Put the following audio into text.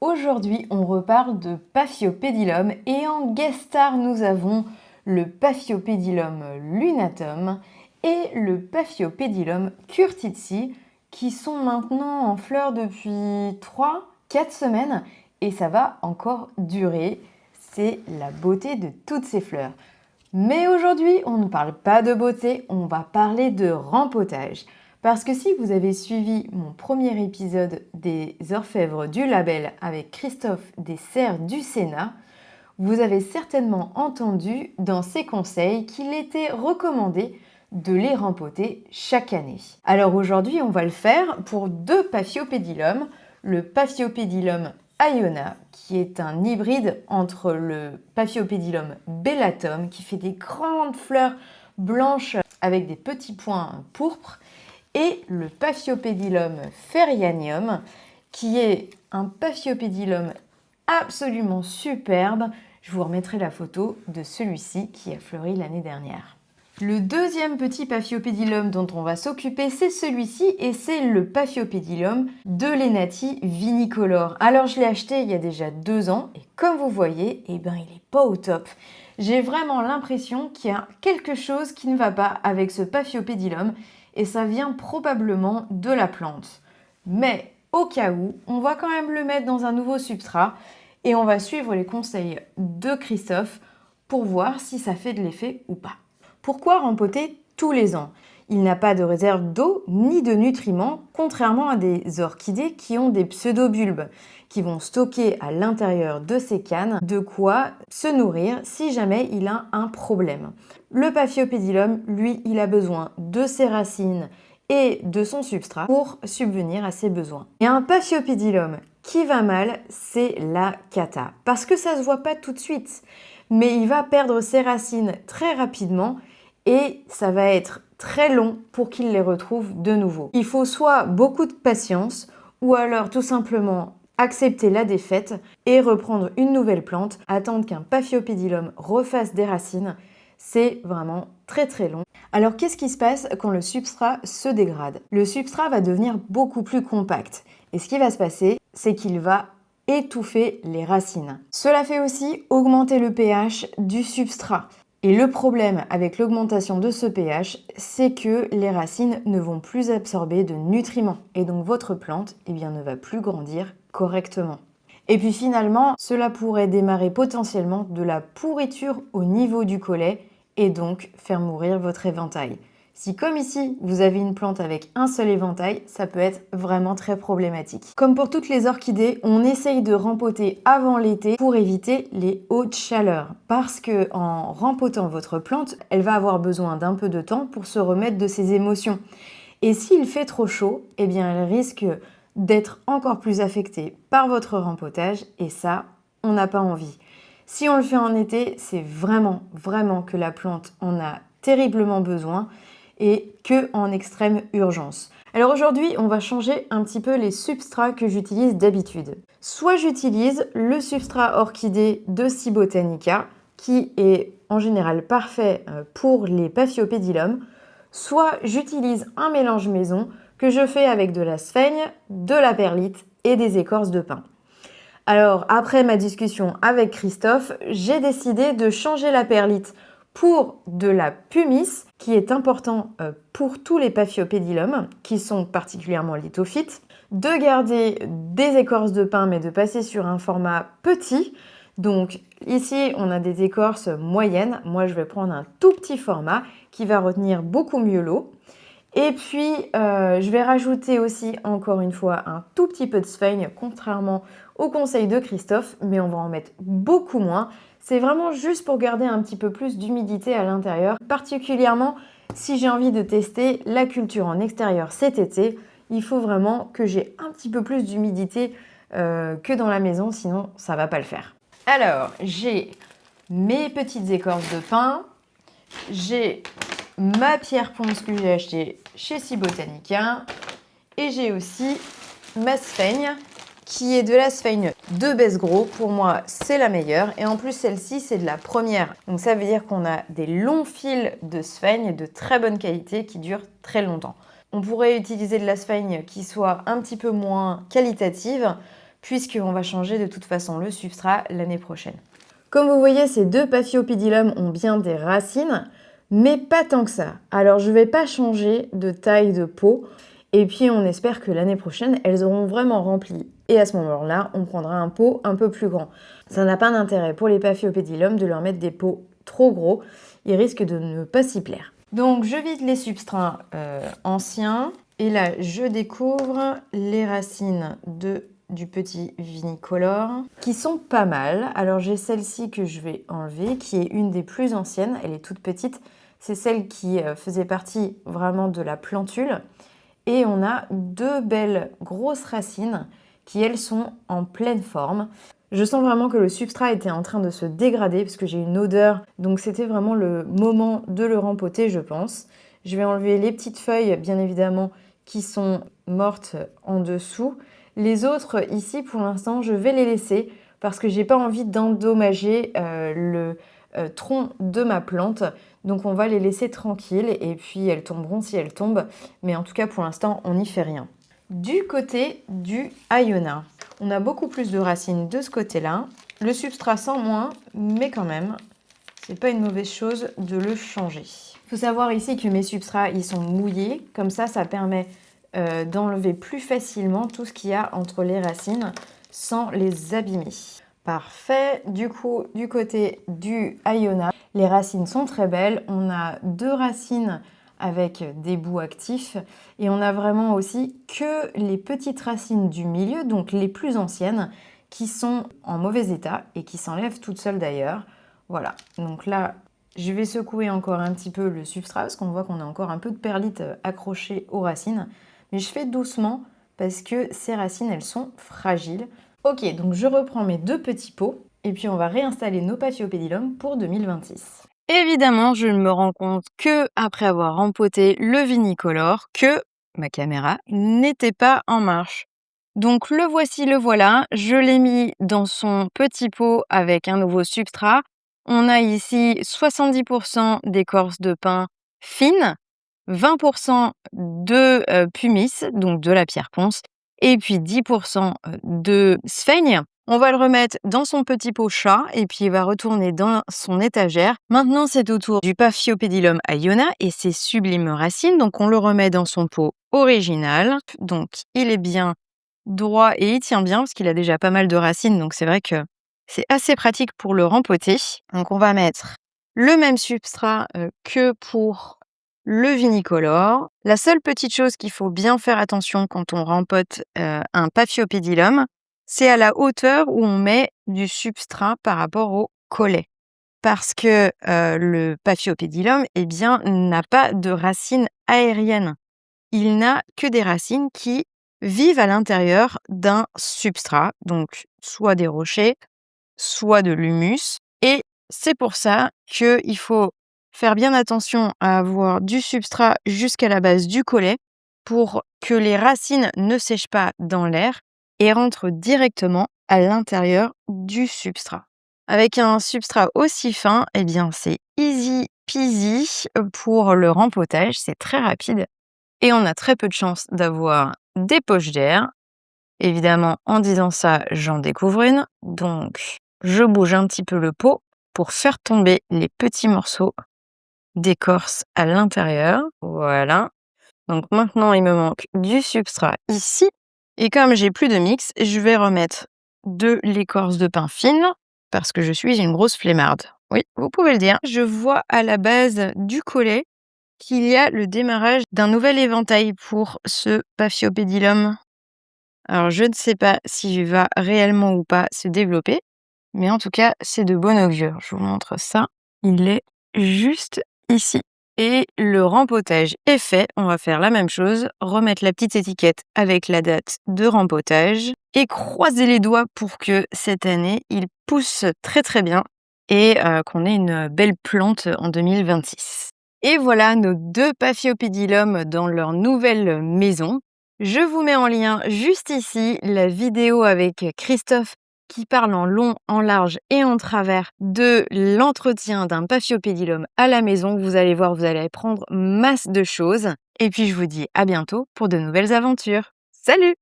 Aujourd'hui, on reparle de Paphiopedilum et en guest star, nous avons le Paphiopedilum lunatum et le Paphiopedilum curtitsi qui sont maintenant en fleurs depuis 3-4 semaines et ça va encore durer. C'est la beauté de toutes ces fleurs. Mais aujourd'hui, on ne parle pas de beauté, on va parler de rempotage. Parce que si vous avez suivi mon premier épisode des orfèvres du label avec Christophe des Serres du Sénat, vous avez certainement entendu dans ses conseils qu'il était recommandé de les rempoter chaque année. Alors aujourd'hui, on va le faire pour deux Paphiopedilums, le Paphiopedilum Iona, qui est un hybride entre le Paphiopedilum bellatum, qui fait des grandes fleurs blanches avec des petits points pourpres, et le Paphiopedilum ferrianium, qui est un Paphiopedilum absolument superbe. Je vous remettrai la photo de celui-ci qui a fleuri l'année dernière. Le deuxième petit Paphiopedilum dont on va s'occuper, c'est celui-ci et c'est le Paphiopedilum de Lenati vinicolor. Alors je l'ai acheté il y a déjà 2 ans et comme vous voyez, il n'est pas au top. J'ai vraiment l'impression qu'il y a quelque chose qui ne va pas avec ce Paphiopedilum et ça vient probablement de la plante. Mais au cas où, on va quand même le mettre dans un nouveau substrat et on va suivre les conseils de Christophe pour voir si ça fait de l'effet ou pas. Pourquoi rempoter tous les ans? Il n'a pas de réserve d'eau ni de nutriments, contrairement à des orchidées qui ont des pseudobulbes, qui vont stocker à l'intérieur de ces cannes de quoi se nourrir si jamais il a un problème. Le Paphiopedilum, lui, il a besoin de ses racines et de son substrat pour subvenir à ses besoins. Et un Paphiopedilum qui va mal, c'est la cata, parce que ça se voit pas tout de suite, mais il va perdre ses racines très rapidement et ça va être très long pour qu'il les retrouve de nouveau. Il faut soit beaucoup de patience ou alors tout simplement accepter la défaite et reprendre une nouvelle plante, attendre qu'un Paphiopedilum refasse des racines. C'est vraiment très très long. Alors qu'est-ce qui se passe quand le substrat se dégrade? Le substrat va devenir beaucoup plus compact et ce qui va se passer, c'est qu'il va étouffer les racines. Cela fait aussi augmenter le pH du substrat. Et le problème avec l'augmentation de ce pH, c'est que les racines ne vont plus absorber de nutriments et donc votre plante ne va plus grandir correctement. Et puis finalement, cela pourrait démarrer potentiellement de la pourriture au niveau du collet et donc faire mourir votre éventail. Si comme ici, vous avez une plante avec un seul éventail, ça peut être vraiment très problématique. Comme pour toutes les orchidées, on essaye de rempoter avant l'été pour éviter les hautes chaleurs. Parce que en rempotant votre plante, elle va avoir besoin d'un peu de temps pour se remettre de ses émotions. Et s'il fait trop chaud, elle risque d'être encore plus affectée par votre rempotage et ça, on n'a pas envie. Si on le fait en été, c'est vraiment que la plante en a terriblement besoin et que en extrême urgence. Alors aujourd'hui, on va changer un petit peu les substrats que j'utilise d'habitude. Soit j'utilise le substrat orchidée de Cibotanica, qui est en général parfait pour les Paphiopedilum, soit j'utilise un mélange maison que je fais avec de la sphaigne, de la perlite et des écorces de pin. Alors après ma discussion avec Christophe, j'ai décidé de changer la perlite pour de la pumice, qui est important pour tous les Paphiopedilum, qui sont particulièrement lithophytes, de garder des écorces de pin, mais de passer sur un format petit. Donc ici, on a des écorces moyennes. Moi, je vais prendre un tout petit format qui va retenir beaucoup mieux l'eau. Et puis, je vais rajouter aussi, encore une fois, un tout petit peu de sphaigne, contrairement au conseil de Christophe, mais on va en mettre beaucoup moins. C'est vraiment juste pour garder un petit peu plus d'humidité à l'intérieur, particulièrement si j'ai envie de tester la culture en extérieur cet été. Il faut vraiment que j'ai un petit peu plus d'humidité que dans la maison, sinon ça ne va pas le faire. Alors, j'ai mes petites écorces de pin, j'ai ma pierre ponce que j'ai achetée chez Cibotanica et j'ai aussi ma sphaigne qui est de la sphaigne de Besgros. Pour moi, c'est la meilleure. Et en plus, celle-ci, c'est de la première. Donc, ça veut dire qu'on a des longs fils de sphaigne de très bonne qualité qui durent très longtemps. On pourrait utiliser de la sphaigne qui soit un petit peu moins qualitative puisqu'on va changer de toute façon le substrat l'année prochaine. Comme vous voyez, ces deux Paphiopedilum ont bien des racines, mais pas tant que ça. Alors je ne vais pas changer de taille de pot, et puis on espère que l'année prochaine, elles auront vraiment rempli. Et à ce moment-là, on prendra un pot un peu plus grand. Ça n'a pas d'intérêt pour les Paphiopedilum de leur mettre des pots trop gros, ils risquent de ne pas s'y plaire. Donc je vide les substrats anciens, et là je découvre les racines du petit Vinicolor, qui sont pas mal. Alors j'ai celle-ci que je vais enlever, qui est une des plus anciennes, elle est toute petite. C'est celle qui faisait partie vraiment de la plantule. Et on a deux belles grosses racines qui, elles, sont en pleine forme. Je sens vraiment que le substrat était en train de se dégrader parce que j'ai une odeur. Donc c'était vraiment le moment de le rempoter, je pense. Je vais enlever les petites feuilles, bien évidemment, qui sont mortes en dessous. Les autres, ici, pour l'instant, je vais les laisser parce que j'ai pas envie d'endommager le tronc de ma plante. Donc on va les laisser tranquilles et puis elles tomberont si elles tombent. Mais en tout cas, pour l'instant, on n'y fait rien. Du côté du Iona, on a beaucoup plus de racines de ce côté-là. Le substrat sent moins, mais quand même, c'est pas une mauvaise chose de le changer. Il faut savoir ici que mes substrats, ils sont mouillés. Comme ça permet d'enlever plus facilement tout ce qu'il y a entre les racines sans les abîmer. Parfait. Du coup, du côté du Iona, les racines sont très belles. On a deux racines avec des bouts actifs et on a vraiment aussi que les petites racines du milieu, donc les plus anciennes, qui sont en mauvais état et qui s'enlèvent toutes seules d'ailleurs. Voilà, donc là, je vais secouer encore un petit peu le substrat parce qu'on voit qu'on a encore un peu de perlite accrochée aux racines. Mais je fais doucement parce que ces racines, elles sont fragiles. Ok, donc je reprends mes deux petits pots et puis on va réinstaller nos Paphiopedilum pour 2026. Évidemment, je ne me rends compte que après avoir rempoté le Vinicolor que ma caméra n'était pas en marche. Donc le voici, le voilà. Je l'ai mis dans son petit pot avec un nouveau substrat. On a ici 70% d'écorce de pin fine, 20% de pumice, donc de la pierre ponce, et puis 10% de sphaigne. On va le remettre dans son petit pot chat et puis il va retourner dans son étagère. Maintenant, c'est au tour du Paphiopedilum Iona et ses sublimes racines. Donc, on le remet dans son pot original. Donc, il est bien droit et il tient bien parce qu'il a déjà pas mal de racines. Donc, c'est vrai que c'est assez pratique pour le rempoter. Donc, on va mettre le même substrat que pour le Vinicolor. La seule petite chose qu'il faut bien faire attention quand on rempote un Paphiopedilum, c'est à la hauteur où on met du substrat par rapport au collet. Parce que le Paphiopedilum, eh bien, n'a pas de racines aériennes. Il n'a que des racines qui vivent à l'intérieur d'un substrat, donc soit des rochers, soit de l'humus. Et c'est pour ça qu'il faut faire bien attention à avoir du substrat jusqu'à la base du collet pour que les racines ne sèchent pas dans l'air et rentrent directement à l'intérieur du substrat. Avec un substrat aussi fin, eh bien c'est easy peasy pour le rempotage, c'est très rapide et on a très peu de chances d'avoir des poches d'air. Évidemment, en disant ça, j'en découvre une, donc je bouge un petit peu le pot pour faire tomber les petits morceaux d'écorce à l'intérieur. Voilà. Donc maintenant, il me manque du substrat ici. Et comme j'ai plus de mix, je vais remettre de l'écorce de pin fine parce que je suis une grosse flemmarde. Oui, vous pouvez le dire. Je vois à la base du collet qu'il y a le démarrage d'un nouvel éventail pour ce Paphiopedilum. Alors, je ne sais pas s'il va réellement ou pas se développer, mais en tout cas, c'est de bon augure. Je vous montre ça. Il est juste ici. Et le rempotage est fait. On va faire la même chose, remettre la petite étiquette avec la date de rempotage et croiser les doigts pour que cette année, il pousse très très bien et qu'on ait une belle plante en 2026. Et voilà nos deux Paphiopedilum dans leur nouvelle maison. Je vous mets en lien juste ici la vidéo avec Christophe qui parle en long, en large et en travers de l'entretien d'un Paphiopedilum à la maison. Vous allez voir, vous allez apprendre masse de choses. Et puis je vous dis à bientôt pour de nouvelles aventures. Salut!